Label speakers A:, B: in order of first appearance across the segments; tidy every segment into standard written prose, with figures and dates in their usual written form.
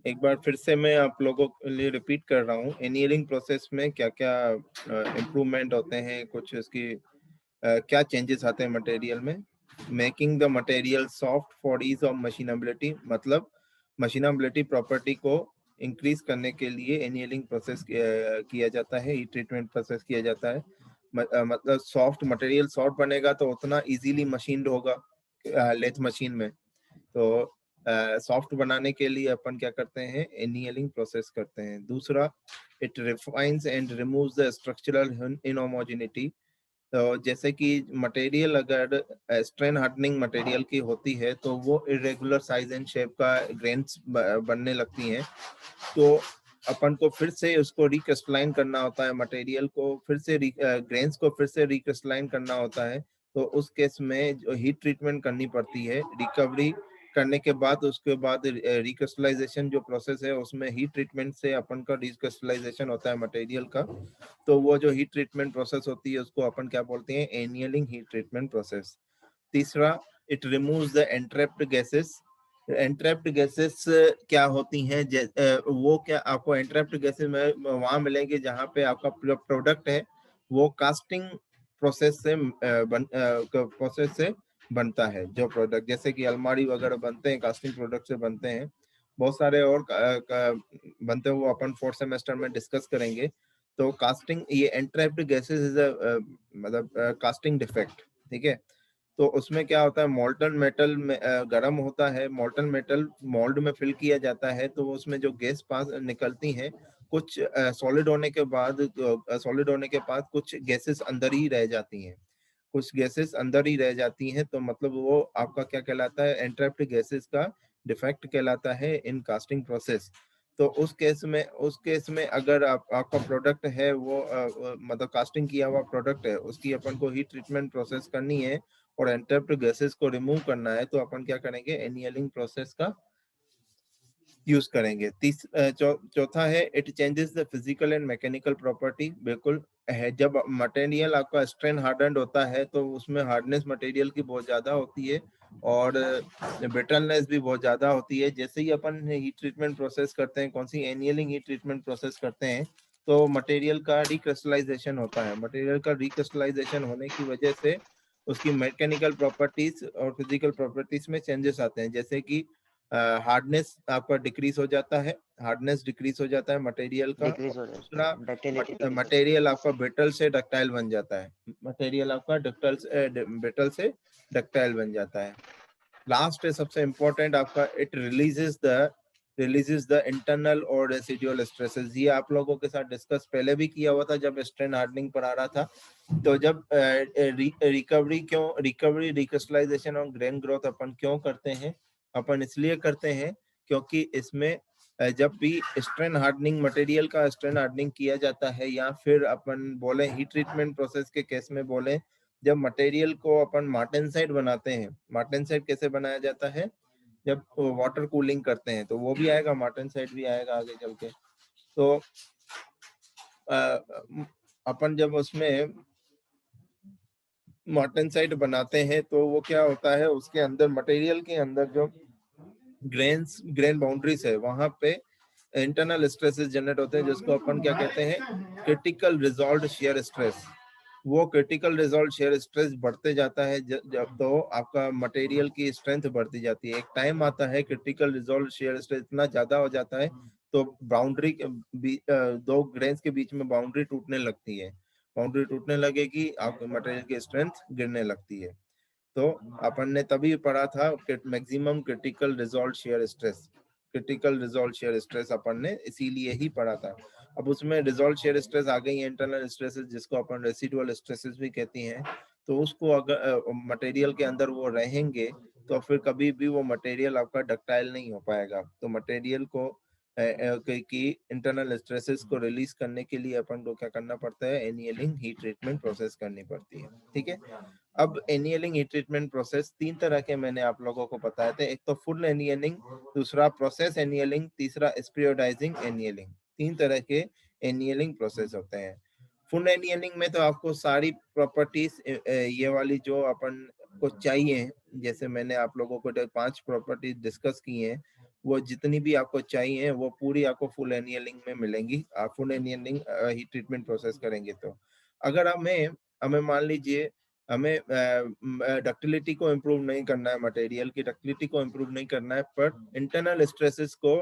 A: एक बार फिर से मैं आप लोगों के लिए रिपीट कर रहा हूँ, एनियलिंग प्रोसेस में क्या क्या इम्प्रूवमेंट होते हैं, कुछ इसकी क्या चेंजेस आते हैं मटेरियल में। Making the material soft for ease of machinability, मतलब मशीनेबिलिटी प्रॉपर्टी को इंक्रीज करने के लिए एनियलिंग प्रोसेस किया जाता है, हीट ट्रीटमेंट प्रोसेस किया जाता है। मतलब सॉफ्ट मटेरियल सॉफ्ट बनेगा तो उतना इजीली मशीन्ड होगा लेथ मशीन में। तो सॉफ्ट बनाने के लिए अपन क्या करते हैं, एनियलिंग प्रोसेस करते हैं। दूसरा, it refines and removes the structural inhomogeneity. तो जैसे कि मटेरियल अगर स्ट्रेन हार्डनिंग मटेरियल की होती है तो वो इरेगुलर साइज एंड शेप का ग्रेन्स बनने लगती हैं। तो अपन को फिर से उसको रिक्रिस्टलाइन करना होता है, मटेरियल को फिर से ग्रेन्स को फिर से रिक्रिस्टलाइन करना होता है। तो उस केस में जो हीट ट्रीटमेंट करनी पड़ती है, रिकवरी करने के बाद उसके बाद रिक्रिस्टलाइजेशन जो प्रोसेस है उसमें हीट ट्रीटमेंट से अपन का रिक्रिस्टलाइजेशन होता है मटेरियल का। तो वो जो हीट ट्रीटमेंट प्रोसेस होती है उसको अपन क्या बोलते हैं, एनियलिंग हीट ट्रीटमेंट प्रोसेस। तीसरा, it removes the entrapped gases. Entrapped gases क्या होती हैं, वो क्या आपको एंट्रैप्ड गैसेस में वहां मिलेंगे जहां पे आपका प्रोडक्ट है वो कास्टिंग प्रोसेस से बनता है। जो प्रोडक्ट जैसे कि अलमारी वगैरह बनते हैं कास्टिंग प्रोडक्ट से बनते हैं। बहुत सारे और बनते हैं, वो अपन फोर्थ सेमेस्टर में डिस्कस करेंगे। तो कास्टिंग, ये एंट्रैप्ड गैसेस इज मतलब कास्टिंग डिफेक्ट, ठीक है। तो उसमें क्या होता है, मोल्टन मेटल में गर्म होता है, मोल्टन मेटल मोल्ड में फिल किया जाता है तो उसमें जो गैस पास निकलती हैं, कुछ सॉलिड होने के बाद कुछ गैसेस अंदर ही रह जाती हैं। कुछ गैसेस अंदर ही रह जाती हैं, तो मतलब वो आपका क्या कहलाता है, एंट्रैप्ड गैसेस का डिफेक्ट कहलाता है इन कास्टिंग प्रोसेस। तो उस केस में अगर आपका प्रोडक्ट है वो मतलब कास्टिंग किया हुआ प्रोडक्ट है, उसकी अपन को हीट ट्रीटमेंट प्रोसेस करनी है और एंट्रैप्ड गैसेस को रिमूव करना है, तो अपन क्या करेंगे, एनियलिंग प्रोसेस का यूज करेंगे। चौथा है, it changes the physical and mechanical property. बिल्कुल है, जब मटेरियल आपका स्ट्रेन हार्डेंड होता है तो उसमें हार्डनेस मटेरियल की बहुत ज्यादा होती है और ब्रिटलनेस भी बहुत ज्यादा होती है। जैसे ही अपन हीट ट्रीटमेंट प्रोसेस करते हैं, कौन सी, एनियलिंग हीट ट्रीटमेंट प्रोसेस करते हैं, तो मटेरियल का रिक्रिस्टलाइजेशन होता है। मटेरियल का रिक्रिस्टलाइजेशन होने की वजह से उसकी मैकेनिकल प्रॉपर्टीज और फिजिकल प्रॉपर्टीज में चेंजेस आते हैं। जैसे कि हार्डनेस आपका डिक्रीज हो जाता है, हार्डनेस डिक्रीज हो जाता है मटेरियल का। और
B: डिक्रीज हो जाता
A: दूसरा,
B: है, डक्टिलिटी डिक्रीज हो जाती
A: मटेरियल आपका ब्रिटल से डक्टाइल बन जाता है। मटेरियल आपका ब्रिटल से डक्टाइल बन जाता है। लास्ट है सबसे इम्पोर्टेंट आपका, इट रिलीजेस द इंटरनल और रेसिडुअल स्ट्रेसेस। ये आप लोगों के साथ डिस्कस पहले भी किया हुआ था जब स्ट्रेन हार्डनिंग पर आ रहा था। तो जब रिकवरी रिक्रिस्टलाइजेशन और ग्रेन ग्रोथ अपन क्यों करते हैं, अपन इसलिए करते हैं क्योंकि इसमें जब भी स्ट्रेन हार्डनिंग मटेरियल का स्ट्रेन हार्डनिंग किया जाता है, या फिर अपन बोले हीट ट्रीटमेंट प्रोसेस के केस में बोले, जब मटेरियल को अपन मार्टेनसाइट बनाते हैं, मार्टेनसाइट कैसे बनाया जाता है, जब वाटर कूलिंग करते हैं, तो वो भी आएगा, मार्टेनसाइट भी आएगा आगे चल के। तो अपन जब उसमें मार्टेनसाइट बनाते हैं तो वो क्या होता है, उसके अंदर मटेरियल के अंदर जो ग्रेन बाउंड्रीज है वहां पे इंटरनल स्ट्रेसेस जनरेट होते हैं, जिसको अपन क्या कहते हैं, क्रिटिकल रिजॉल्व शेयर स्ट्रेस। वो क्रिटिकल रिजॉल्व शेयर स्ट्रेस बढ़ते जाता है जब तो आपका मटेरियल की स्ट्रेंथ बढ़ती जाती है। एक टाइम आता है क्रिटिकल रिजॉल्व शेयर स्ट्रेस इतना ज्यादा हो जाता है तो बाउंड्री दो ग्रेन्स के बीच में बाउंड्री टूटने लगती है। बाउंड्री टूटने लगेगी, आपके मटेरियल की स्ट्रेंथ गिरने लगती है। तो अपन ने तभी पढ़ा था maximum critical resolve shear stress. Critical resolve shear stress अपन ने इसीलिए ही पढ़ा था। अब उसमें रिजॉल्व शेयर स्ट्रेस आ गई है, इंटरनल स्ट्रेसेस जिसको अपन रेसिडुअल स्ट्रेसेस भी कहती हैं। तो उसको अगर मटेरियल के अंदर वो रहेंगे तो फिर कभी भी वो मटेरियल आपका डक्टाइल नहीं हो पाएगा। तो मटेरियल को की इंटरनल स्ट्रेसेस को रिलीज करने के लिए अपन को क्या करना पड़ता है, एनियलिंग हीट ट्रीटमेंट प्रोसेस करनी पड़ती है, ठीक है। अब एनियलिंग हीट ट्रीटमेंट प्रोसेस तीन तरह के मैंने आप लोगों को बताए थे। एक तो फुल एनियलिंग, दूसरा प्रोसेस एनियलिंग, तीसरा स्पीरियोडाइजिंग एनियलिंग। तीन तरह के एनियलिंग प्रोसेस होते हैं। फुल एनियलिंग में तो आपको सारी प्रॉपर्टीज ये वाली जो अपन को चाहिए, जैसे मैंने आप लोगों को 5 प्रॉपर्टीज डिस्कस की हैं, वो जितनी भी आपको चाहिए वो पूरी आपको फुल एनियलिंग में मिलेंगी। आप full annealing heat treatment process करेंगे तो। अगर हमें हमें मान लीजिए हमें डक्टिलिटी को इम्प्रूव नहीं करना है, मटेरियल की डक्टिलिटी को इम्प्रूव नहीं करना है, पर इंटरनल स्ट्रेसेस को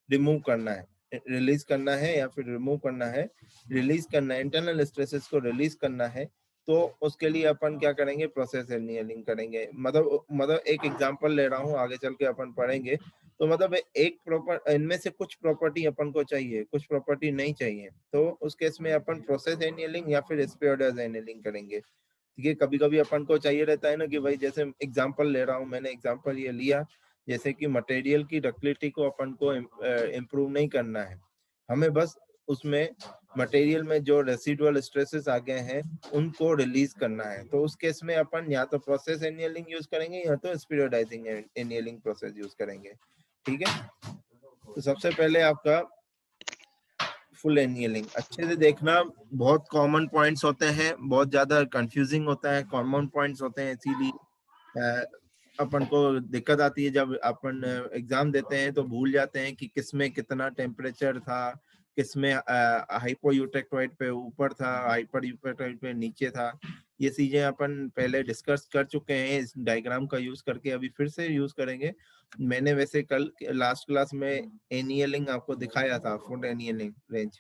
A: रिमूव करना है, रिलीज करना है या फिर रिमूव करना है, रिलीज करना है, इंटरनल स्ट्रेसेस को रिलीज करना है, तो उसके लिए अपन क्या करेंगे, प्रोसेस एनियलिंग करेंगे। मतलब एक एग्जांपल ले रहा हूँ, आगे चल के अपन पढ़ेंगे। तो मतलब एक प्रॉपर इनमें से कुछ प्रॉपर्टी अपन को चाहिए, कुछ प्रॉपर्टी नहीं चाहिए, तो उस केस में अपन प्रोसेस एनियलिंग या फिर स्पेयर्ड एनियलिंग करेंगे। ठीक है, कभी कभी अपन को चाहिए रहता है ना कि भाई, जैसे एग्जांपल ले रहा हूँ, मैंने एग्जांपल ये लिया, जैसे कि मटेरियल की डक्टिलिटी को अपन को इम्प्रूव नहीं करना है, हमें बस उसमें मटेरियल में जो रेसिडुअल स्ट्रेसेस आ गए हैं उनको रिलीज करना है। तो उस केस में अपन या तो प्रोसेस एनियलिंग यूज करेंगे या तो स्पीरियोडाइजिंग एनियलिंग प्रोसेस यूज करेंगे। ठीक है, तो सबसे पहले आपका फुल एनियलिंग अच्छे से देखना। बहुत कॉमन पॉइंट्स होते हैं, बहुत ज्यादा कंफ्यूजिंग होता है, कॉमन पॉइंट्स होते हैं, इसीलिए अपन को दिक्कत आती है। जब अपन एग्जाम देते हैं तो भूल जाते हैं कि किसमें कितना टेम्परेचर था, किसमें हाइपोयूटेक्टोइड पे ऊपर था, हाइपर यूटेक्टोइड पे नीचे था। ये चीजें अपन पहले डिस्कस कर चुके हैं, इस डायग्राम का यूज करके अभी फिर से यूज करेंगे। मैंने वैसे कल लास्ट क्लास में एनियलिंग आपको दिखाया था, फुल एनियलिंग रेंज।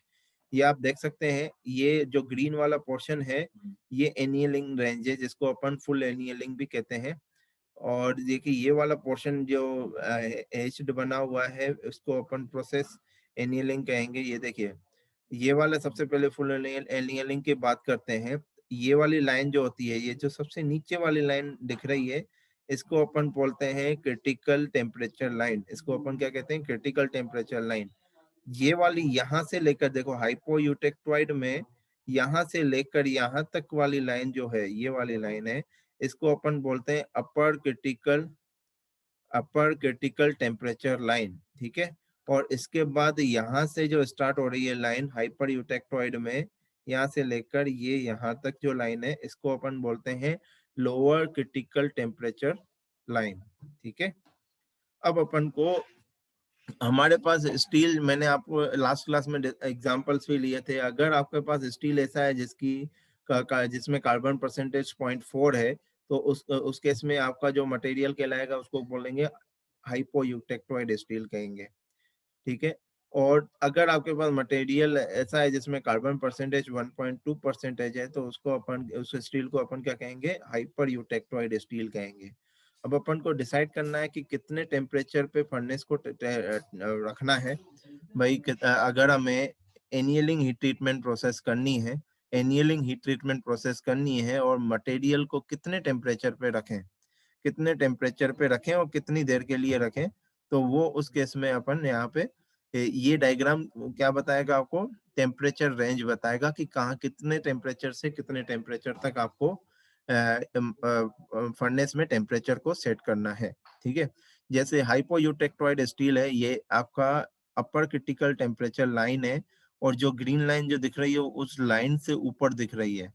A: ये आप देख सकते हैं, ये जो ग्रीन वाला पोर्शन है ये एनियलिंग रेंज है, जिसको अपन फुल एनियलिंग भी कहते हैं। और देखिए ये वाला पोर्शन जो एच्ड बना हुआ है उसको अपन प्रोसेस एनियलिंग कहेंगे। ये देखिए, ये वाला सबसे पहले फुल एनियलिंग की बात करते हैं। ये वाली लाइन जो होती है, ये जो सबसे नीचे वाली लाइन दिख रही है, इसको अपन बोलते हैं क्रिटिकल टेम्परेचर लाइन। इसको अपन क्या कहते हैं, क्रिटिकल टेम्परेचर लाइन। ये वाली यहाँ से लेकर, देखो हाइपोयूटेक्टोइड में यहाँ से लेकर यहाँ तक वाली लाइन जो है, ये वाली लाइन है, इसको अपन बोलते हैं अपर क्रिटिकल टेम्परेचर लाइन। ठीक है, और इसके बाद यहाँ से जो स्टार्ट हो रही है लाइन हाइपर यूटेक्टोइड में, यहाँ से लेकर ये यहाँ तक जो लाइन है, इसको अपन बोलते हैं लोअर क्रिटिकल टेम्परेचर लाइन। ठीक है, अब अपन को, हमारे पास स्टील, मैंने आपको लास्ट क्लास में एग्जांपल्स भी लिए थे। अगर आपके पास स्टील ऐसा है जिसमें कार्बन परसेंटेज 0.4 है, तो उस केस में आपका जो मटेरियल कहलाएगा उसको बोलेंगे हाइपोयूटेक्टोइड स्टील कहेंगे। ठीक है, और अगर आपके पास मटेरियल ऐसा है जिसमें कार्बन परसेंटेज 1.2 परसेंटेज है, तो उसको अपन, उस स्टील को अपन क्या कहेंगे, हाइपर यूटेक्टोइड स्टील कहेंगे। अब अपन को डिसाइड करना है कि कितने टेम्परेचर पे फर्नेस को रखना है। भाई अगर हमें एनियलिंग हीट ट्रीटमेंट प्रोसेस करनी है, एनियलिंग हीट ट्रीटमेंट प्रोसेस करनी है, और मटेरियल को कितने टेम्परेचर पे रखें, कितने टेम्परेचर पे रखें और कितनी देर के लिए रखें, तो वो उस केस में अपन यहाँ पे ये डायग्राम क्या बताएगा आपको, टेम्परेचर रेंज बताएगा कि कहाँ कितने टेम्परेचर से कितने टेम्परेचर तक आपको फर्नेस में टेम्परेचर को सेट करना है। ठीक है, जैसे हाइपोयूटेक्टोइड स्टील है, ये आपका अपर क्रिटिकल टेम्परेचर लाइन है, और जो ग्रीन लाइन जो दिख रही है उस लाइन से ऊपर दिख रही है,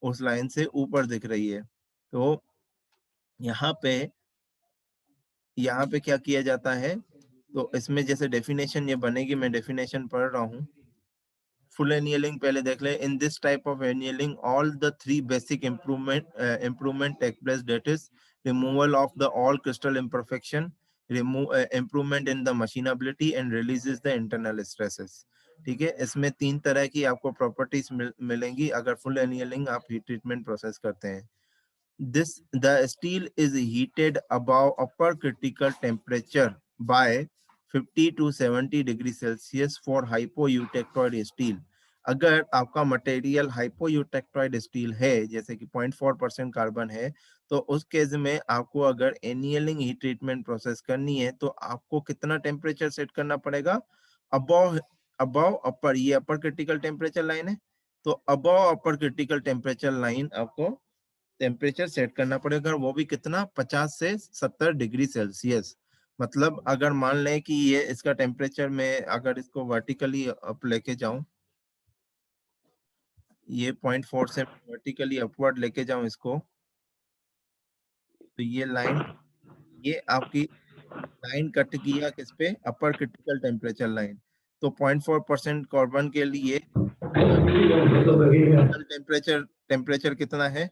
A: उस लाइन से ऊपर दिख रही है। तो यहाँ पे क्या किया जाता है, तो इसमें जैसे डेफिनेशन ये बनेगी, मैं डेफिनेशन पढ़ रहा हूँ। फुल एनियलिंग पहले देख ले। In this type of annealing all the three basic improvement take place, that is removal of the all crystal imperfection, improvement in the machinability and releases the internal stresses. ठीक है, इसमें तीन तरह की आपको प्रॉपर्टीज मिलेंगी अगर फुल एनियलिंग आप हीट ट्रीटमेंट प्रोसेस करते हैं। The steel is heated above upper critical temperature by 50 to 70 degree Celsius for hypoeutectoid steel. अगर आपका मटेरियल हाइपोयूटेक्टोइड स्टील है, जैसे कि 0.4% कार्बन है, तो उस केस में आपको अगर एनियलिंग हीट ट्रीटमेंट प्रोसेस करनी है तो आपको कितना टेम्परेचर सेट करना पड़ेगा, अबव अबव अपर, ये अपर क्रिटिकल टेम्परेचर लाइन है, तो अबव अपर क्रिटिकल टेम्परेचर लाइन आपको टेम्परेचर सेट करना पड़ेगा, वो भी कितना, 50 से 70 डिग्री सेल्सियस। मतलब अगर मान लें कि ये इसका टेम्परेचर में, अगर इसको वर्टिकली अप लेके जाऊं, ये 0.4 से वर्टिकली अपवर्ड लेके जाऊं इसको, तो ये लाइन, ये आपकी लाइन कट किया किस पे, अपर क्रिटिकल टेम्परेचर लाइन। तो 0.4% कार्बन के लिए क्रिटिकल टेम्परेचर टेम्परेचर कितना है,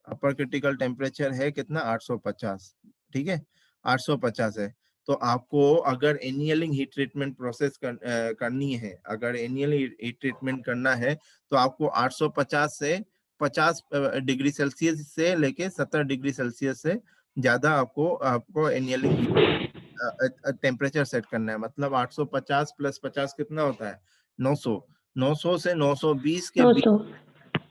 A: अपर क्रिटिकल टेम्परेचर है कितना 850, ठीक है 850 है। तो आपको अगर एनियलिंग हीट ट्रीटमेंट प्रोसेस करनी है, अगर एनियल हीट ट्रीटमेंट करना है तो आपको 850 से 50 डिग्री सेल्सियस से लेके 70 डिग्री सेल्सियस से ज्यादा आपको आपको एनियलिंग टेम्परेचर सेट करना है। मतलब 850 प्लस 50 कितना होता है 900, 900 से 920 के
B: 900।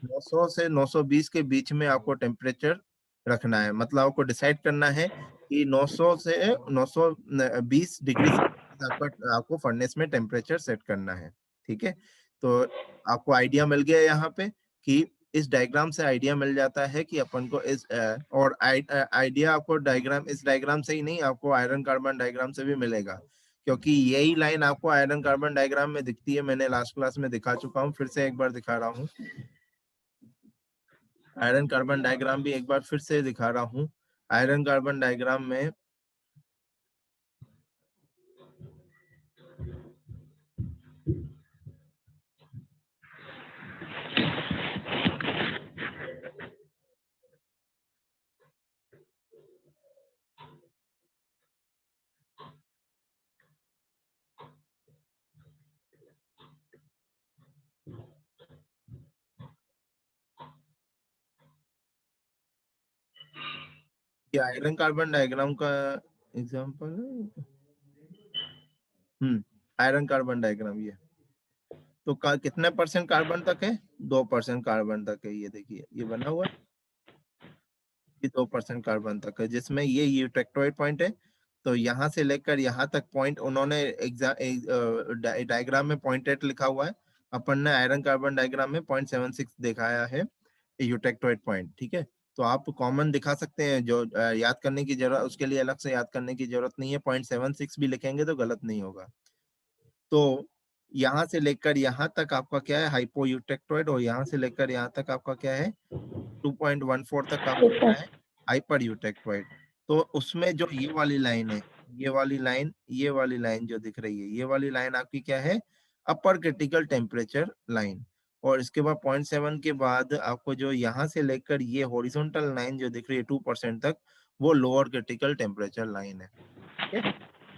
A: 900 से 920 के बीच में आपको टेम्परेचर रखना है। मतलब आपको डिसाइड करना है कि 900 से 920 डिग्री सेल्सियस आपको फर्नेस में टेम्परेचर सेट करना है, ठीक है। तो आपको आइडिया मिल गया यहाँ पे कि इस डायग्राम से आइडिया मिल जाता है कि अपन को इस और आइडिया आपको डायग्राम, इस डायग्राम से ही नहीं, आपको आयरन कार्बन डायग्राम से भी मिलेगा, क्योंकि यही लाइन आपको आयरन कार्बन डायग्राम में दिखती है। मैंने लास्ट क्लास में दिखा चुका हूँ, फिर से एक बार दिखा रहा हूँ। आयरन कार्बन डायग्राम भी एक बार फिर से दिखा रहा हूँ। आयरन कार्बन डायग्राम में ये आयरन कार्बन डायग्राम का एग्जांपल है। आयरन कार्बन डायग्राम ये तो कितने परसेंट कार्बन तक है, 2% कार्बन तक है। ये देखिए ये बना हुआ है, ये 2% कार्बन तक है, जिसमें ये यूटेक्टोइड पॉइंट है। तो यहाँ से लेकर यहाँ तक पॉइंट उन्होंने डायग्राम में 0.8 लिखा हुआ है, अपन ने आयरन कार्बन डायग्राम में 0.76 दिखाया है यूटेक्टोइड पॉइंट, ठीक है। तो आप कॉमन दिखा सकते हैं, जो याद करने की जरूरत, उसके लिए अलग से याद करने की जरूरत नहीं है, 0.76 भी लिखेंगे तो गलत नहीं होगा। तो यहाँ से लेकर यहाँ तक आपका क्या है हाइपो यूटेक्टोइड, और यहाँ से लेकर यहाँ तक आपका क्या है 2.14 तक आपका क्या है हाइपर यूटेक्टोइड। तो उसमें जो ये वाली लाइन है, ये वाली लाइन, ये वाली लाइन जो दिख रही है, ये वाली लाइन आपकी क्या है अपर क्रिटिकल टेम्परेचर लाइन। और इसके बाद 0.7 के बाद आपको जो यहाँ से लेकर ये हॉरिजॉन्टल लाइन जो दिख रही है 2% तक, वो लोअर क्रिटिकल टेम्परेचर लाइन है, ठीक है।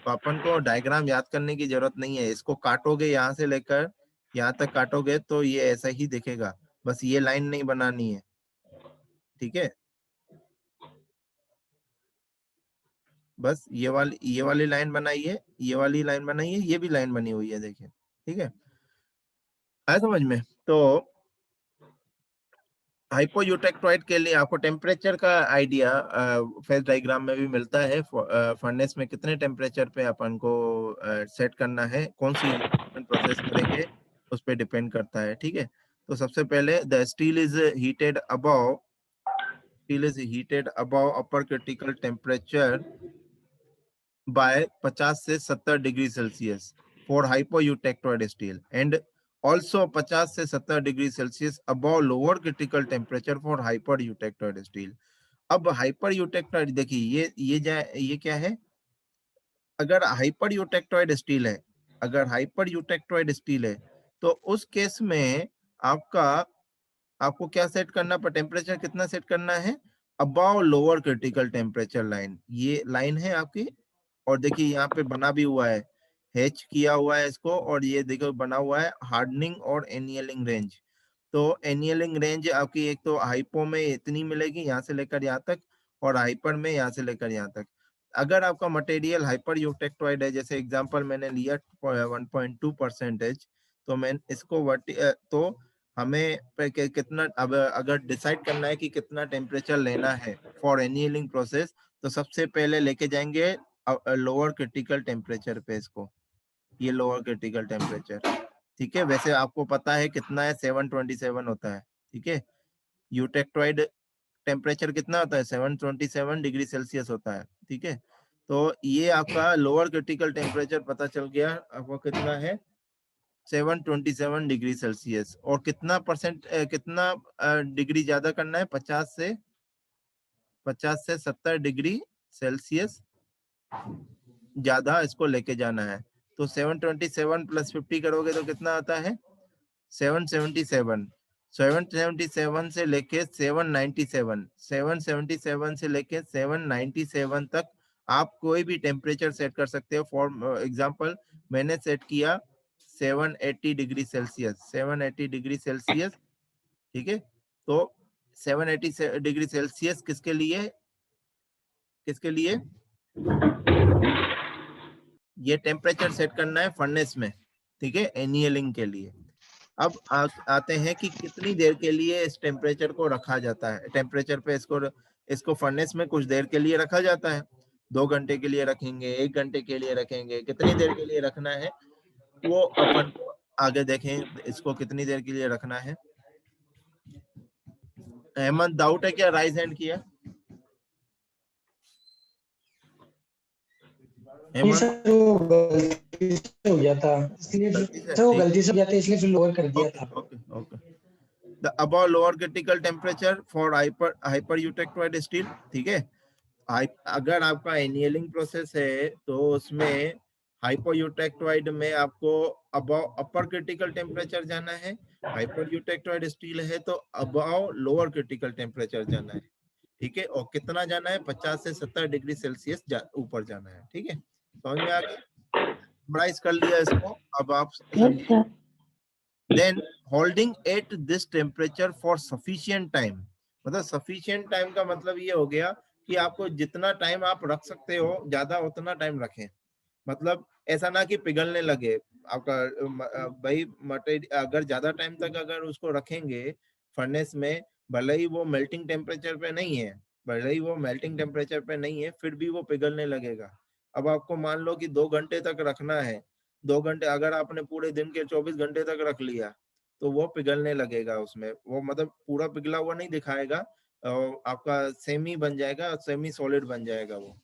A: तो अपन को डायग्राम याद करने की जरूरत नहीं है, इसको काटोगे यहाँ से लेकर यहाँ तक काटोगे तो ये ऐसा ही दिखेगा, बस ये लाइन नहीं बनानी है, ठीक है। बस ये वाली लाइन बनाइए, ये वाली लाइन बनाइए, ये भी लाइन बनी हुई है देखिए, ठीक है। आया समझ में। तो हाइपोयूटेक्टोइड के लिए आपको टेम्परेचर का आइडिया फेज डायग्राम में भी मिलता है। फर्नेस में कितने टेम्परेचर पे अपन को सेट करना है, कौन सी प्रोसेस करेंगे उस पर डिपेंड करता है, ठीक है। तो सबसे पहले the steel is heated above, steel is heated above upper critical temperature by 50 से 70 degree Celsius for hypoeutectoid steel, and also 50 से 70 degree Celsius above lower critical temperature for hyper eutectoid steel. अब हाइपर यूटेक्टोइड देखिए ये क्या है, अगर hyper eutectoid steel है, अगर हाइपर यूटेक्टोइड स्टील है तो उस केस में आपका आपको क्या सेट करना पर टेम्परेचर कितना सेट करना है above lower critical temperature line, ये लाइन है आपकी। और देखिए यहाँ पे बना भी हुआ है, हैच किया हुआ है इसको, और ये देखो बना हुआ है हार्डनिंग और एनियलिंग रेंज। तो एनियलिंग रेंज आपकी एक तो हाइपो में इतनी मिलेगी यहाँ से लेकर यहाँ तक, और हाइपर में यहाँ से लेकर यहाँ तक। अगर आपका मटेरियल हाइपर यूटेक्टोइड है, जैसे एग्जांपल मैंने लिया 1.2%, तो मैं इसको तो हमें कितना, अब अगर डिसाइड करना है कि कितना टेम्परेचर लेना है फॉर एनियलिंग प्रोसेस, तो सबसे पहले लेके जाएंगे लोअर क्रिटिकल टेम्परेचर पे इसको, ये लोअर क्रिटिकल टेम्परेचर, ठीक है। वैसे आपको पता है कितना है 727 होता है, ठीक है। यूटेक्टोइड टेम्परेचर कितना होता है 727 डिग्री सेल्सियस होता है, ठीक है। तो ये आपका लोअर क्रिटिकल टेम्परेचर पता चल गया आपको कितना है 727 डिग्री सेल्सियस। और कितना परसेंट कितना डिग्री ज्यादा करना है 50 से 70 डिग्री सेल्सियस ज्यादा इसको लेके जाना है। तो 727 प्लस 50 करोगे तो कितना आता है? 777। 777 से लेके 797, 777 से लेके 797 तक आप कोई भी टेम्परेचर सेट कर सकते हो। फॉर एग्जांपल मैंने सेट किया 780 डिग्री सेल्सियस, 780 डिग्री सेल्सियस, ठीक है। तो 780 डिग्री सेल्सियस किसके लिए, किसके लिए? ये टेम्परेचर सेट करना है फर्नेस में, ठीक है, एनियलिंग के लिए। अब आते हैं कि कितनी देर के लिए इस टेम्परेचर को रखा जाता है। टेम्परेचर पे इसको फर्नेस में कुछ देर के लिए रखा जाता है। 2 घंटे के लिए रखेंगे, 1 घंटे के लिए रखेंगे, कितनी देर के लिए रखना है वो अपन को आगे देखें, इसको कितनी देर के लिए रखना है। अहमद, डाउट है क्या? राइज हैंड किया
B: सर, वो गलती से हो गया था, इसलिए सर वो गलती से हो गया था, इसलिए फिर लोअर कर दिया था।
A: Okay okay. The above lower critical temperature for hyper steel, ठीक है। अगर आपका एनियलिंग प्रोसेस है तो उसमें हाइपोयूटेक्टोइड में आपको अबव अपर क्रिटिकल टेम्परेचर जाना है। हाइपरयूटेक्टोइड स्टील है तो अबव लोअर क्रिटिकल टेम्परेचर जाना है, ठीक है। और कितना जाना है? 50 से 70 डिग्री सेल्सियस ऊपर जाना है, ठीक है। समझ में आ गया? समराइज कर लिया इसको, अब आप समझिए। Then holding at this temperature for sufficient time, मतलब sufficient time का मतलब ये हो गया कि आपको जितना टाइम आप रख सकते हो ज्यादा उतना टाइम रखें। मतलब ऐसा ना कि पिघलने लगे आपका भाई मटेरियल। अगर ज्यादा टाइम तक अगर उसको रखेंगे फर्नेस में, भले ही वो मेल्टिंग टेम्परेचर पे नहीं है, भले ही वो मेल्टिंग टेम्परेचर पे नहीं है, फिर भी वो पिघलने लगेगा। अब आपको मान लो कि 2 घंटे तक रखना है, 2 घंटे अगर आपने पूरे दिन के 24 घंटे तक रख लिया तो वो पिघलने लगेगा उसमें। वो मतलब पूरा पिघला हुआ नहीं दिखाएगा, आपका सेमी बन जाएगा, सेमी सॉलिड बन जाएगा वो,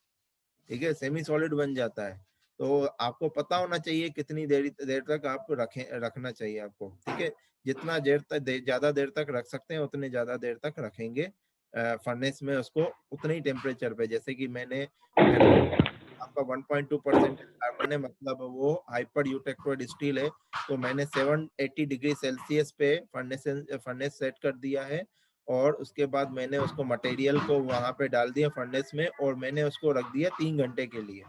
A: ठीक है। सेमी सॉलिड बन जाता है। तो आपको पता होना चाहिए कितनी देर तक आप रखना चाहिए आपको, ठीक है। जितना ज्यादा देर तक रख सकते हैं उतने ज्यादा देर तक रखेंगे फर्नेस में उसको, उतने ही टेम्परेचर पे। जैसे कि मैंने आपका 1.2% कार्बन है, मतलब वो हाइपर यूटेक्टोइड स्टील है, तो मैंने 780 डिग्री सेल्सियस पे फर्नेस सेट कर दिया है। और उसके बाद मैंने उसको मटेरियल को वहां पे डाल दिया फर्नेस में, और मैंने उसको रख दिया 3 घंटे के लिए,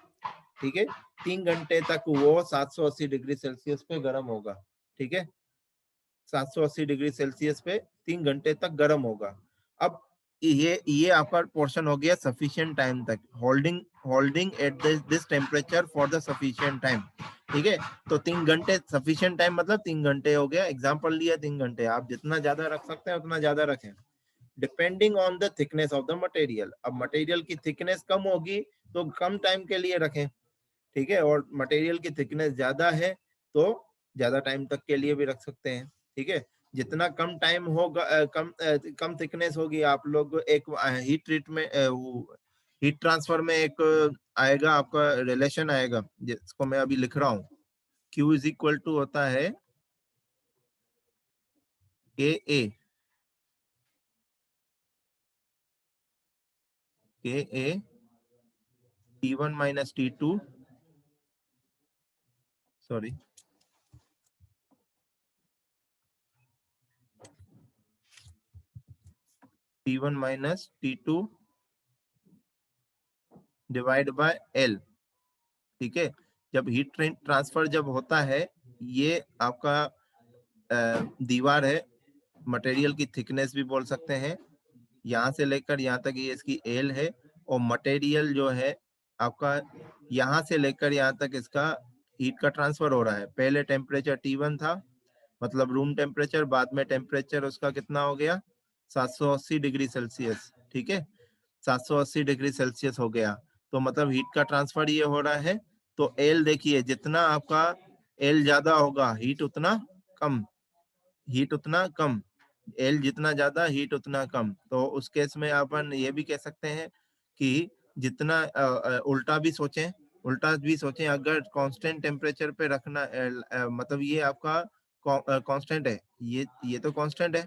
A: ठीक है। 3 घंटे तक वो 780 डिग्री सेल्सियस पे गर्म होगा, ठीक है। 780 डिग्री सेल्सियस पे 3 घंटे तक गर्म होगा। अब ये आपका पोर्शन हो गया सफिशिएंट टाइम तक, holding at this temperature for the sufficient time, ठीक है। तो 3 घंटे सफिशिएंट टाइम मतलब 3 घंटे हो गया, एग्जांपल लिया 3 घंटे। आप जितना ज्यादा रख सकते हैं उतना ज्यादा रखें, depending on the thickness of the material. अब मटेरियल की थिकनेस कम होगी तो कम टाइम के लिए रखें, ठीक है। और मटेरियल की थिकनेस ज्यादा है तो ज्यादा टाइम तक के लिए भी रख सकते हैं, ठीक है। जितना कम टाइम होगा, कम थिकनेस होगी, आप लोग एक हीट ट्रीट में हीट ट्रांसफर में एक आएगा आपका रिलेशन आएगा, जिसको मैं अभी लिख रहा हूँ। Q इज इक्वल टू होता है KA T1 minus T2, sorry, T1 minus T2 divide by L, ठीक है। जब हीट ट्रांसफर जब होता है, ये आपका दीवार है, मटेरियल की थिकनेस भी बोल सकते हैं, यहाँ से लेकर यहाँ तक ये इसकी एल है। और मटेरियल जो है आपका यहाँ से लेकर यहाँ तक इसका हीट का ट्रांसफर हो रहा है। पहले टेम्परेचर T1 था, मतलब रूम टेम्परेचर, बाद में टेम्परेचर उसका कितना हो गया? 780 डिग्री सेल्सियस, ठीक है। 780 डिग्री सेल्सियस हो गया, तो मतलब हीट का ट्रांसफर ये हो रहा है। तो एल देखिए, जितना आपका एल ज्यादा होगा हीट उतना कम, हीट उतना कम, एल जितना ज्यादा हीट उतना कम। तो उस केस में अपन ये भी कह सकते हैं कि जितना उल्टा भी सोचें, उल्टा भी सोचें, अगर कांस्टेंट टेम्परेचर पे रखना मतलब ये आपका कांस्टेंट है, ये तो कांस्टेंट है,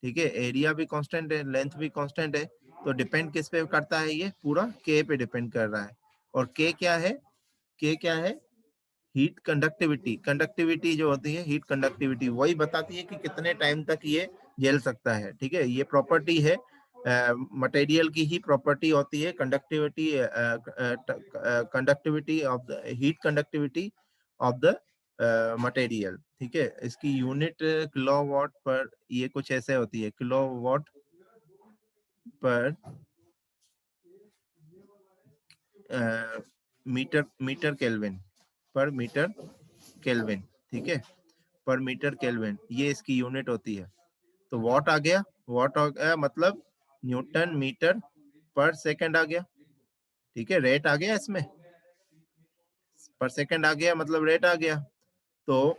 A: ठीक है। एरिया भी कांस्टेंट है, लेंथ भी कांस्टेंट है। तो डिपेंड किस पे करता है? ये पूरा के पे डिपेंड कर रहा है। और के क्या है, के क्या है, हीट कंडक्टिविटी। कंडक्टिविटी जो होती है, हीट कंडक्टिविटी, वही बताती है कि कितने टाइम तक ये झेल सकता है। ठीक है, ये प्रॉपर्टी है मटेरियल की ही प्रॉपर्टी होती है conductivity, conductivity of the heat conductivity of the material. ठीक है, इसकी यूनिट किलोवाट पर, ये कुछ ऐसे होती है, किलोवाट पर मीटर, मीटर केल्विन, पर मीटर केल्विन। ठीक है, पर मीटर केल्विन, ये इसकी यूनिट होती है। तो वॉट आ गया, वॉट आ गया मतलब न्यूटन मीटर पर सेकंड आ गया। ठीक है, रेट आ गया, इसमें पर सेकंड आ गया मतलब रेट आ गया। तो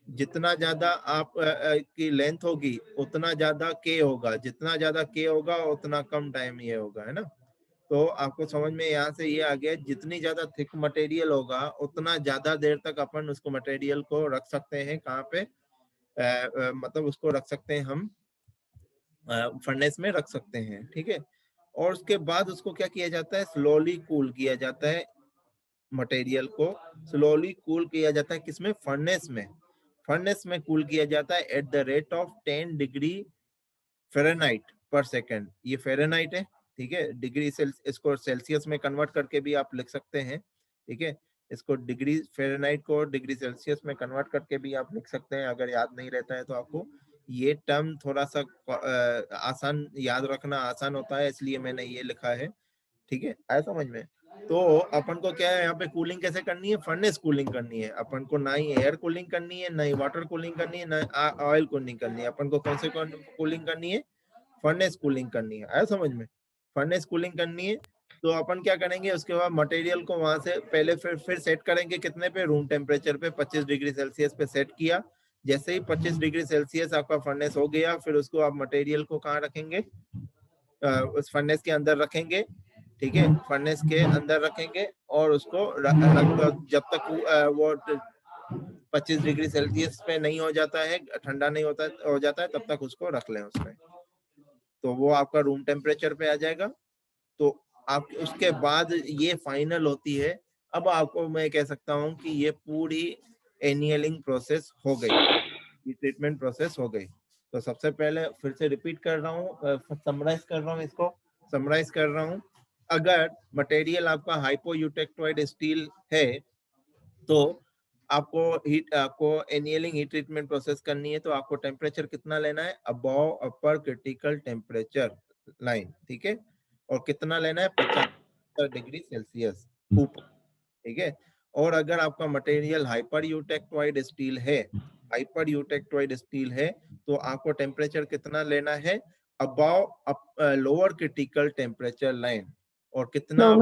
A: जितना ज्यादा आप की लेंथ होगी उतना ज्यादा के होगा, जितना ज्यादा के होगा उतना कम टाइम ये होगा, है ना। तो आपको समझ में यहाँ से ये आ गया, जितनी ज्यादा थिक मटेरियल होगा उतना ज्यादा देर तक अपन उसको मटेरियल को रख सकते हैं। कहाँ पे, मतलब उसको रख सकते हैं हम, फर्नेस में रख सकते हैं। ठीक है, और उसके बाद उसको क्या किया जाता है, स्लोली कूल किया जाता है मटेरियल को, स्लोली कूल किया जाता है किसमें, फर्नेस में। फर्नेस में कूल किया जाता है at the rate of 10 degree Fahrenheit पर सेकंड। ये फ़ारेनहाइट है। ठीक है, डिग्री इसको सेल्सियस में कन्वर्ट करके भी आप लिख सकते हैं। ठीक है, इसको डिग्री फ़ारेनहाइट को डिग्री सेल्सियस में कन्वर्ट करके भी आप लिख सकते हैं। अगर याद नहीं रहता है तो आपको ये टर्म थोड़ा सा आसान याद रखना आसान होता है, इसलिए मैंने ये लिखा है। ठीक है, आया समझ में। तो अपन को क्या है, यहाँ पे कूलिंग कैसे करनी है, फर्नेस कूलिंग करनी है अपन को, ना ही एयर कूलिंग करनी है, ना ही वाटर कूलिंग करनी है, ना ऑयल कूलिंग करनी है। अपन को कौन से कूलिंग करनी है, फर्नेस कूलिंग करनी है। आया समझ में, फर्नेस कूलिंग करनी है। तो अपन क्या करेंगे, उसके बाद मटेरियल को वहां से पहले फिर सेट करेंगे कितने पे, रूम टेम्परेचर पे 25 डिग्री सेल्सियस पे सेट किया। जैसे ही 25 डिग्री सेल्सियस आपका फर्नेस हो गया, फिर उसको आप मटेरियल को कहाँ रखेंगे, उस फर्नेस के अंदर रखेंगे। ठीक है, फर्नेस के अंदर रखेंगे और उसको जब तक वो 25 डिग्री सेल्सियस पे नहीं हो जाता है, ठंडा नहीं होता हो जाता है, तब तक उसको रख लें उसमें। तो वो आपका रूम टेम्परेचर पे आ जाएगा। तो आप उसके बाद ये फाइनल होती है। अब आपको मैं कह सकता हूँ कि ये पूरी एनियलिंग प्रोसेस हो गई, ये ट्रीटमेंट प्रोसेस हो गई। तो सबसे पहले फिर से रिपीट कर रहा हूँ, समराइज कर रहा हूँ, इसको समराइज कर रहा हूँ। अगर मटेरियल आपका हाइपोयूटेक्टोइड स्टील है तो आपको एनियलिंग हीट ट्रीटमेंट प्रोसेस करनी है। तो आपको टेम्परेचर कितना लेना है, अबव अपर क्रिटिकल टेम्परेचर लाइन। ठीक है, और कितना लेना है, 50 डिग्री सेल्सियस ऊपर। ठीक है, और अगर आपका मटेरियल हाइपर यूटेक्टोइड स्टील है, हाइपर यूटेक्टोइड स्टील है, तो आपको टेम्परेचर कितना लेना है, above lower critical temperature line, और कितना,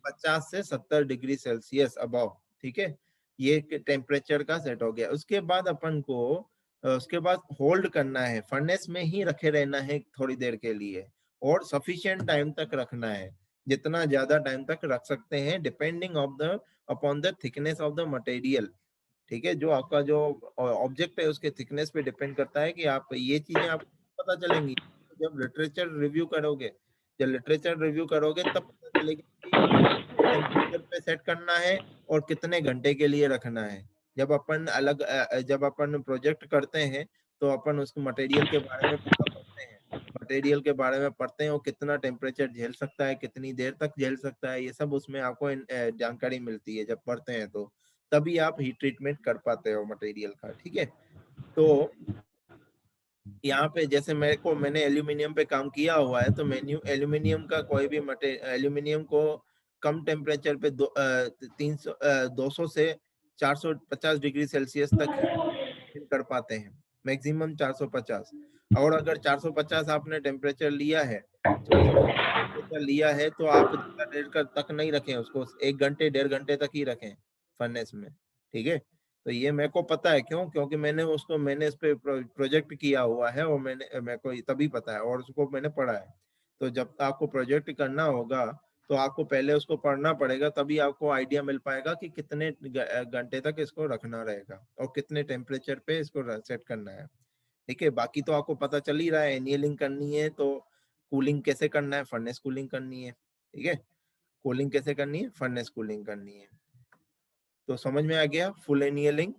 A: 50 से 70 डिग्री सेल्सियस अबव। ठीक है, ये टेम्परेचर का सेट हो गया। उसके बाद अपन को उसके बाद होल्ड करना है, फर्नेस में ही रखे रहना है थोड़ी देर के लिए, और सफिशिएंट टाइम तक रखना है, जितना ज्यादा टाइम तक रख सकते हैं, depending of the upon the thickness of the material. ठीक है, जो आपका जो ऑब्जेक्ट है उसके थिकनेस पे डिपेंड करता है कि आप ये चीजें आपको पता चलेंगी जब लिटरेचर रिव्यू करोगे। जब लिटरेचर रिव्यू करोगे तब पता चलेगा कि टेम्परेचर पे सेट करना है और कितने घंटे के लिए रखना है। जब अपन प्रोजेक्ट करते हैं तो अपन उसको मटेरियल के बारे में पूरा पढ़ते हैं, मटेरियल के बारे में पढ़ते हैं, वो कितना टेम्परेचर झेल सकता है, कितनी देर तक झेल सकता है, ये सब उसमें आपको जानकारी मिलती है जब पढ़ते हैं। तो तभी आप हीट ट्रीटमेंट कर पाते हो मटेरियल का। ठीक है, तो यहाँ पे जैसे मैंने एल्यूमिनियम पे काम किया हुआ है, तो मेन्यू एल्यूमिनियम का कोई भी एल्यूमिनियम को कम टेम्परेचर पे 200 से 450 डिग्री सेल्सियस तक ही कर पाते हैं, मैक्सिमम 450। और अगर 450 आपने टेम्परेचर लिया है, 450 टेम्परेचर लिया है, तो आप ज्यादा देर तक नहीं रखें उसको, 1 घंटे 1.5 घंटे तक ही रखें फर्नेस में। ठीक है, तो ये मेरे को पता है, क्यों, क्योंकि मैंने इस पे प्रोजेक्ट किया हुआ है, और मेरे को तभी पता है, और उसको मैंने पढ़ा है। तो जब आपको प्रोजेक्ट करना होगा तो आपको पहले उसको पढ़ना पड़ेगा, तभी आपको आइडिया मिल पाएगा कि कितने घंटे तक इसको रखना रहेगा और कितने टेम्परेचर पे इसको सेट करना है। ठीक है, बाकी तो आपको पता चल ही रहा है, एनियलिंग करनी है तो कूलिंग कैसे करना है, फर्नेस कूलिंग करनी है। ठीक है, कूलिंग कैसे करनी है, फर्नेस कूलिंग करनी है। तो समझ में आ गया फुल एनियलिंग,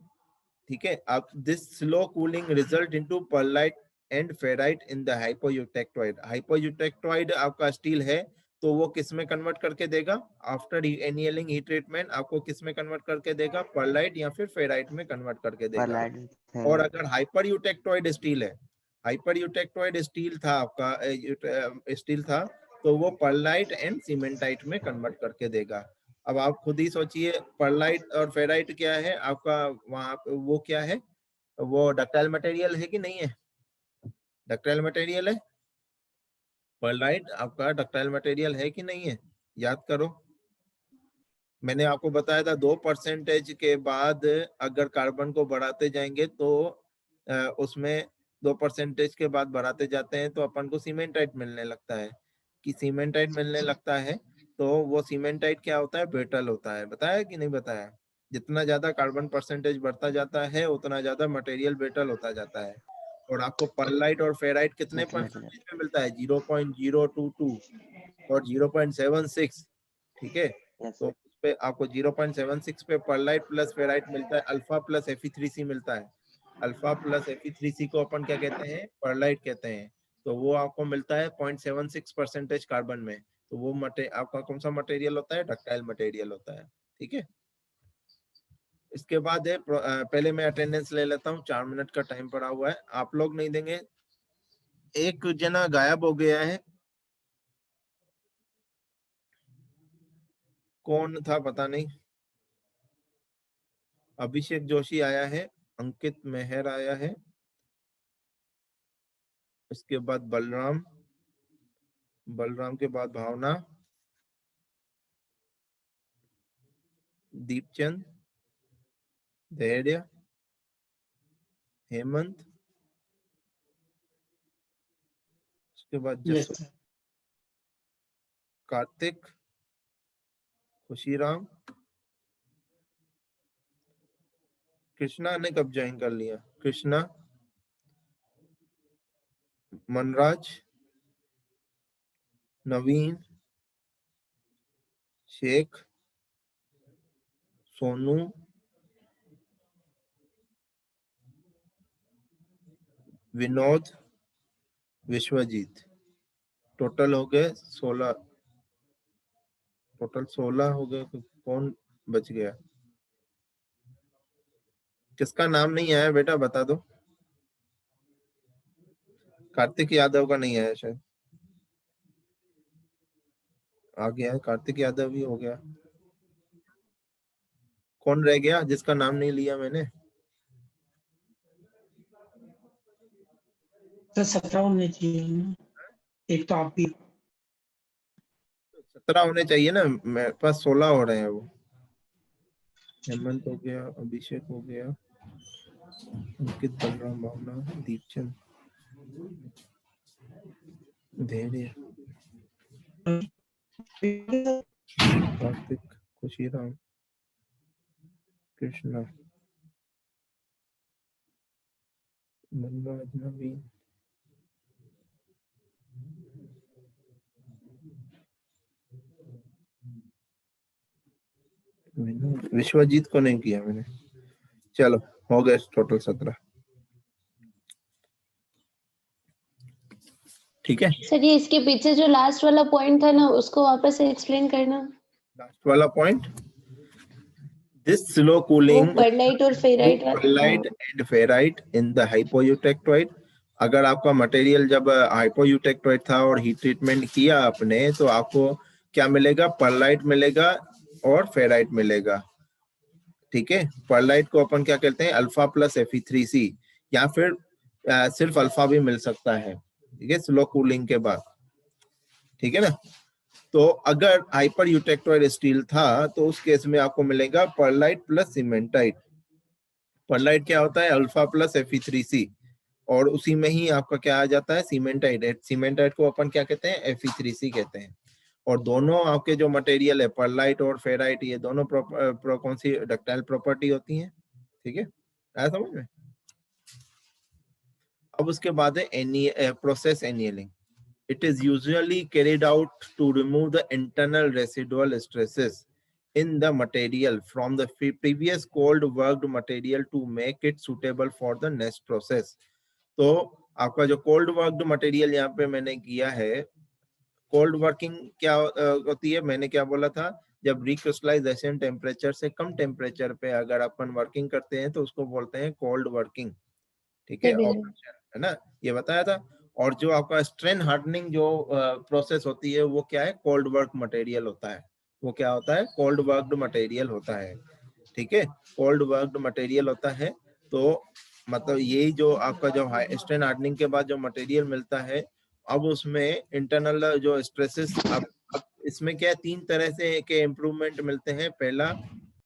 A: ठीक है। अब this slow cooling result into perlite and ferrite in the hypoeutectoid. Hypoeutectoid आपका स्टील है तो वो किस में कन्वर्ट करके देगा, आफ्टर एनियलिंग हीट ट्रीटमेंट आपको किस में कन्वर्ट करके देगा, पर्लाइट या फिर फेराइट में कन्वर्ट करके देगा। और अगर हाइपर यूटेक्टोइड स्टील है, हाइपर यूटेक्टोइड स्टील था आपका, स्टील था, तो वो पर्लाइट एंड सीमेंटाइट में कन्वर्ट करके देगा। अब आप खुद ही सोचिए, पर्लाइट और फेराइट क्या है आपका, वहां वो क्या है, वो डक्टाइल मटेरियल है कि नहीं है, डक्टाइल मटेरियल है। पर्लाइट आपका डक्टाइल मटेरियल है कि नहीं है, याद करो। मैंने आपको बताया था 2% के बाद अगर कार्बन को बढ़ाते जाएंगे तो उसमें 2% के बाद बढ़ाते जाते हैं तो अपन को सीमेंटाइट मिलने लगता है। कि सीमेंटाइट मिलने लगता है तो वो सीमेंटाइट क्या होता है, ब्रिटल होता है। बताया कि नहीं बताया, जितना ज्यादा कार्बन परसेंटेज बढ़ता जाता है उतना ज्यादा मटेरियल ब्रिटल होता जाता है। और आपको पर्लाइट और फेराइट कितने परसेंटेज में मिलता है, 0.022 और 0.76, ठीक है। तो उस पे आपको 0.76 पे पर्लाइट प्लस फेराइट मिलता है, अल्फा प्लस Fe3C मिलता है। अल्फा प्लस Fe3C को अपन क्या कहते हैं, पर्लाइट कहते हैं। तो वो आपको मिलता है 0.76% कार्बन में। तो वो आपका कौन सा मटेरियल होता है, डक्टाइल मटेरियल होता है, ठीक है। इसके बाद है पहले मैं अटेंडेंस ले लेता हूँ, 4 मिनट का टाइम पड़ा हुआ है, आप लोग नहीं देंगे। एक जना गायब हो गया है, कौन था पता नहीं। अभिषेक जोशी आया है, अंकित मेहर आया है, इसके बाद बलराम, बलराम के बाद भावना, दीपचंद, धैर्य, हेमंत, उसके बाद
B: यस
A: जसो,
B: सर।
A: कार्तिक, खुशीराम, कृष्णा ने कब ज्वाइन कर लिया, कृष्णा, मनराज, नवीन, शेख, सोनू, विनोद, विश्वजीत। टोटल हो गए 16, टोटल 16 हो गए। कौन बच गया, किसका नाम नहीं आया बेटा बता दो। कार्तिक यादव का नहीं आया शायद, आ गया है, कार्तिक यादव भी हो गया। कौन रह गया जिसका नाम नहीं लिया मैंने,
B: सर 17 होने चाहिए ना। एक तो आप भी।
A: 17 होने चाहिए ना, मेरे पास 16 हो रहे हैं वो। हेमंत हो गया, अभिषेक हो गया, अंकित, बलराम, भावना, दीपचंद, धैर्य, कार्तिक, खुशीराम, कृष्णा, मनराज, नवीन, विश्वजीत को नहीं किया मैंने। चलो हो गए टोटल 17, ठीक है।
C: सर ये इसके पीछे जो लास्ट वाला पॉइंट था ना उसको वापस से एक्सप्लेन करना।
A: लास्ट वाला पॉइंट, दिस स्लो
C: वो
A: कूलिंग
C: पर्लाइट और ferrite
A: perlite and ferrite in the hypoeutectoid. अगर आपका मटेरियल जब हाइपोयूटेक्टोइड था और हीट ट्रीटमेंट किया आपने तो आपको क्या मिलेगा, पर्लाइट मिलेगा और फेराइट मिलेगा, ठीक है। पर्लाइट को अपन क्या कहते हैं, अल्फा प्लस Fe3C, या फिर सिर्फ अल्फा भी मिल सकता है, ठीक है, स्लो कूलिंग के बाद, ठीक है ना। तो अगर हाइपर यूटेक्टोइड स्टील था तो उस केस में आपको मिलेगा पर्लाइट प्लस सीमेंटाइट। पर्लाइट क्या होता है, अल्फा प्लस Fe3C, और उसी में ही आपका क्या आ जाता है, सीमेंटाइट। सीमेंटाइट को अपन क्या कहते हैं, Fe3C कहते हैं। और दोनों आपके जो मटेरियल है पर्लाइट और फेराइट, ये दोनों कौन सी डक्टाइल प्रॉपर्टी होती है, ठीक है, आया समझ में। अब उसके बाद है process annealing. it is usually carried out to remove the internal residual stresses in the material from the previous cold worked material to make it suitable for the next process. तो आपका जो कोल्ड वर्कड मटेरियल यहाँ पे मैंने किया है, cold working क्या होती है, मैंने क्या बोला था, जब रिक्रिस्टलाइजेशन टेम्परेचर से कम टेम्परेचर पे अगर अपन वर्किंग करते हैं तो उसको बोलते हैं कोल्ड वर्किंग, ठीक है, ऑपरेशन, है ना, ये बताया था। और जो आपका स्ट्रेन हार्डनिंग जो प्रोसेस होती है वो क्या है, कोल्ड वर्क मटेरियल होता है, वो क्या होता है, कोल्ड वर्कड मटेरियल होता है, ठीक है, कोल्ड वर्कड मटेरियल होता है। तो मतलब यही जो आपका जो स्ट्रेन हार्डनिंग के बाद जो मटेरियल मिलता है, अब उसमें इंटरनल जो स्ट्रेसेस, अब इसमें क्या है, तीन तरह से के इम्प्रूवमेंट मिलते हैं। पहला